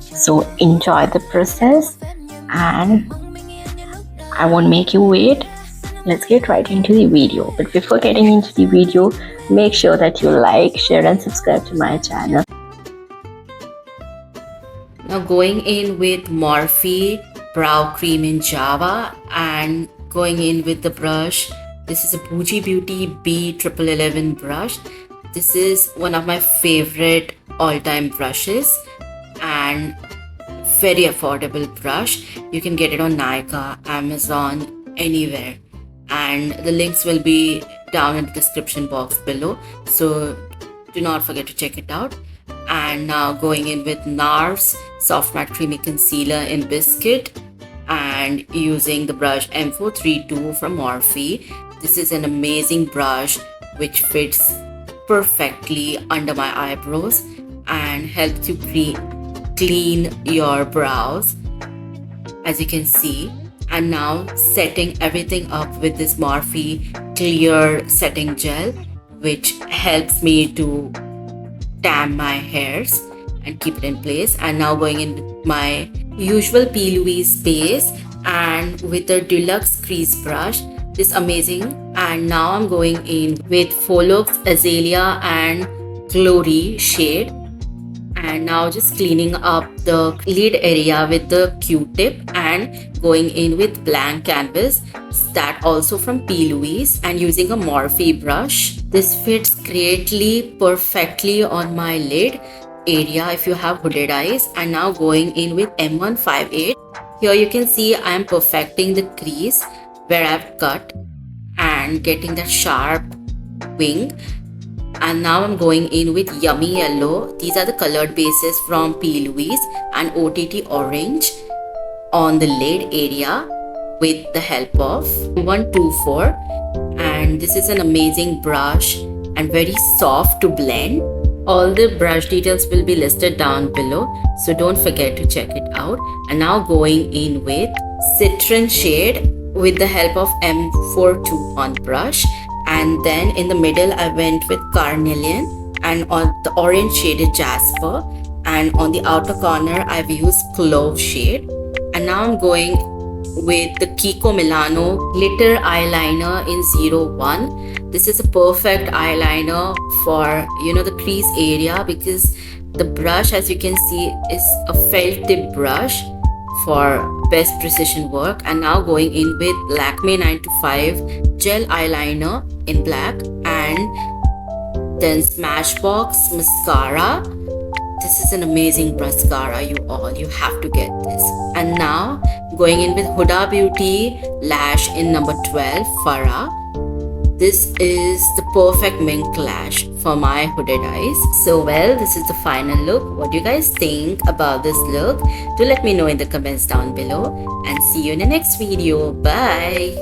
So enjoy the process and I won't make you wait. Let's get right into the video. But before getting into the video, make sure that you like, share and subscribe to my channel. Now going in with Morphe Brow Cream in Java and going in with the brush. This is a Bougie Beauty B1111 brush. This is one of my favorite all-time brushes and very affordable brush. You can get it on Nykaa, Amazon, anywhere. And the links will be down in the description box below. So do not forget to check it out. And now going in with NARS Soft Matte Creamy Concealer in Biscuit and using the brush M432 from Morphe. This is an amazing brush which fits perfectly under my eyebrows and helps you clean your brows, as you can see. And now setting everything up with this Morphe clear setting gel, which helps me to tame my hairs and keep it in place. And now going in with my usual P. Louise base and with the deluxe crease brush. This amazing. And now I'm going in with Faux Azalea and Glory shade. And now just cleaning up the lid area with the Q-tip and going in with blank canvas, that also from P. Louise, and using a Morphe brush. This fits greatly, perfectly on my lid area if you have hooded eyes. And now going in with M158. Here you can see I am perfecting the crease where I've cut and getting that sharp wing. And now I'm going in with Yummy Yellow. These are the colored bases from P. Louise and OTT Orange on the lid area with the help of 124. And this is an amazing brush and very soft to blend. All the brush details will be listed down below, so don't forget to check it out. And now going in with Citron shade with the help of M42 on brush. And then in the middle I went with Carnelian, and on the orange shade is Jasper, and on the outer corner I've used Clove shade. And now I'm going with the Kiko Milano glitter eyeliner in 01. This is a perfect eyeliner for the crease area, because the brush, as you can see, is a felt tip brush for best precision work. And now going in with Lakme 925 gel eyeliner in black, and then Smashbox mascara. This is an amazing mascara, you have to get this. And now going in with Huda Beauty Lash in number 12 Farah. This is the perfect mink lash for my hooded eyes. So well, this is the final look. What do you guys think about this look? Do let me know in the comments down below, and see you in the next video. Bye.